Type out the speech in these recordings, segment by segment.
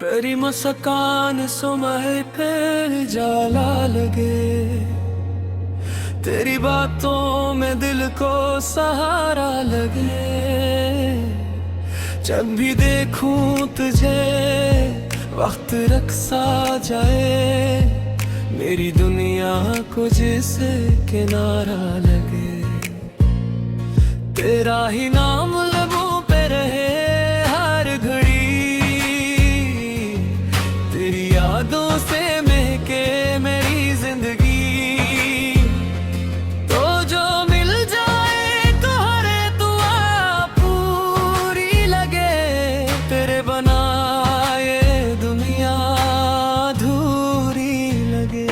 करी मुस्कान सुमह पे जाला लगे, तेरी बातों में दिल को सहारा लगे। जब भी देखूं तुझे वक्त रक्सा जाए, मेरी दुनिया को जिसे किनारा लगे। तेरा ही नाम लबों पे रहे हर घड़ी, तेरी यादों से महके मेरी जिंदगी। तो जो मिल जाए तो हरे दुआ पूरी लगे, तेरे बनाए दुनिया अधूरी लगे।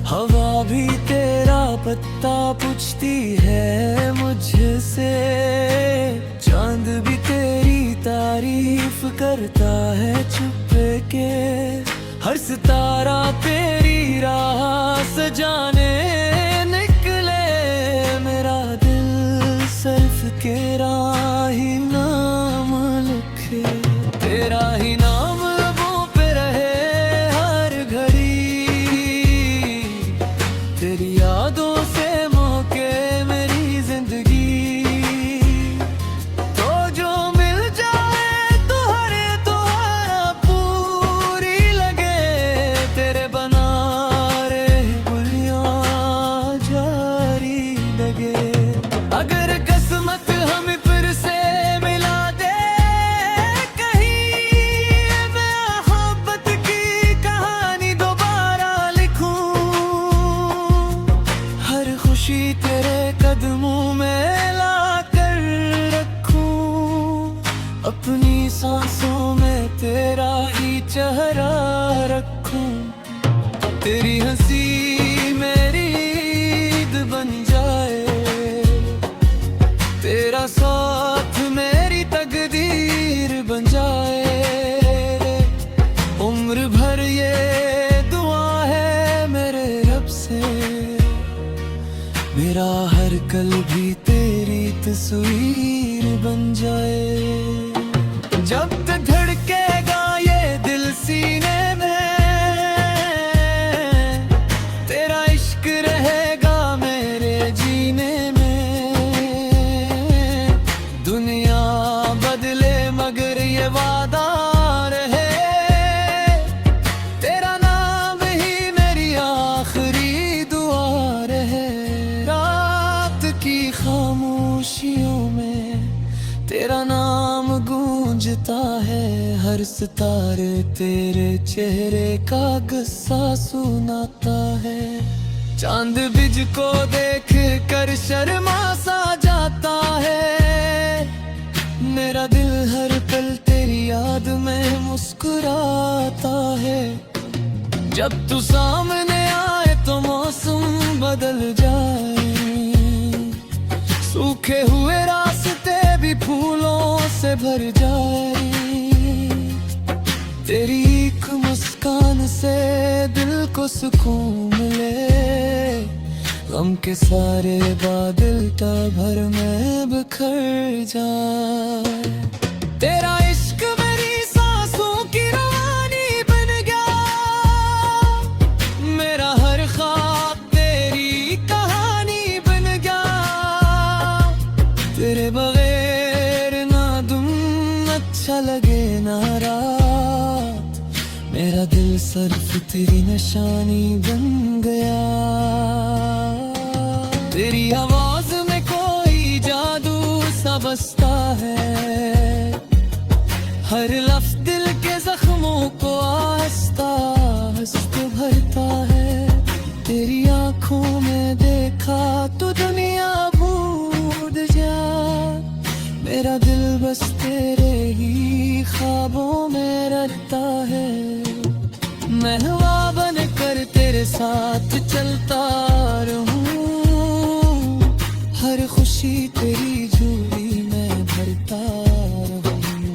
हवा भी तेरा पत्ता पूछती है मुझसे, चांद भी तेरी तारीफ करता है छुप के। हर सितारा तेरी राह सजाने निकले, मेरा दिल सिर्फ तेरा ही नाम लिखे। तेरा ही नाम लबों पे रहे हर घड़ी, तेरी यादों से महके मेरी जिंदगी। तो जो मिल जाए तो हरे दुआ पूरी लगे, तेरे बना रहे गुलियां जारी लगे। अगर किस्मत हमें फिर से मिला दे कहीं, मैं मोहब्बत की कहानी दोबारा लिखूं। हर खुशी तेरे कदमों में ला कर रखूं, अपनी सांसों में तेरा ही चेहरा रखूं। तेरी हंसी मेरी ईद बन जाए, तेरा साथ मेरी तकदीर बन जाए। उम्र भर ये दुआ है मेरे रब से, मेरा हर कल भी तेरी तस्वीर बन जाए। जब तक धड़केगा ये दिल सीने में, तेरा इश्क रहेगा मेरे जीने में। दुनिया बदले मगर ये वादा रहे, तेरा नाम ही मेरी आखिरी दुआ रहे। रात की खामोशियों में तेरा नाम गूंजता है, हर सितारे तेरे चेहरे का गुस्सा सुनाता है। चांद बिज को देख कर शर्मा सा जाता है, मेरा दिल हर पल तेरी याद में मुस्कुराता है। जब तू सामने आए तो मौसम बदल जाए, सूखे हुए रास्ते भी फूलों से भर जाए। तेरी एक मुस्कान से दिल को सुकून मिले, गम के सारे बादल ता भर में बिखर जाए। तेरा इश्क मेरी सांसों की रवानी बन गया, मेरा हर ख्वाब तेरी कहानी बन गया। तेरे बगैर ना दिन अच्छा लगे ना रात, मेरा दिल सिर्फ तेरी निशानी बन गया। तेरी आवाज में कोई जादू सा बसता है, हर लफ्ज दिल के जख्मों को आहिस्ता आहिस्ता भरता है। तेरी आंखों में देखा तो दुनिया भूल जा, मेरा दिल बस तेरे ही ख्वाबों में रहता है। मैं हवा बन कर तेरे साथ चलता रहूं, हर खुशी तेरी झोली में भरता रहूं।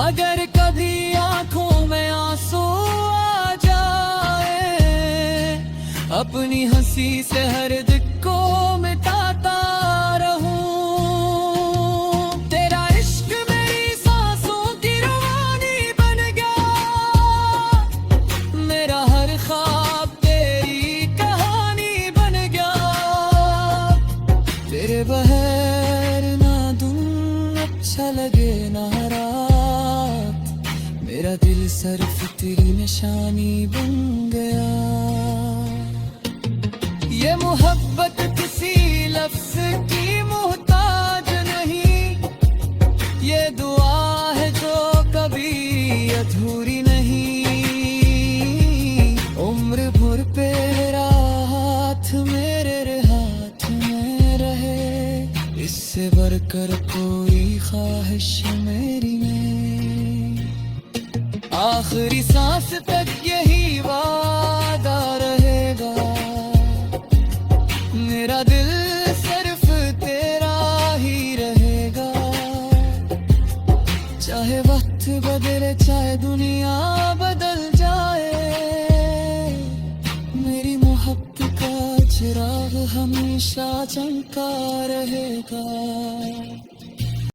अगर कभी आंखों में आंसू आ जाए अपनी हंसी से हर दिल को मिटाता रहूं। तेरा इश्क मेरी सांसों की रवानी बन गया, मेरा हर ख्वाब तेरी कहानी बन गया। तेरे बगैर ना दिन अच्छा लगे ना रात, मेरा दिल सिर्फ तेरी निशानी बन गया। ये मोहब्बत किसी लफ्ज की मोहताज नहीं, ये दुआ है जो कभी अधूरी नहीं। उम्र भर तेरा हाथ मेरे हाथ में रहे, इससे बढ़कर कोई ख्वाहिश मेरी नहीं। आखिरी सांस तक यही वादा रहेगा, मेरा दिल सिर्फ तेरा ही रहेगा। चाहे वक्त बदले चाहे दुनिया बदल जाए, मेरी मोहब्बत का चिराग हमेशा चमका रहेगा।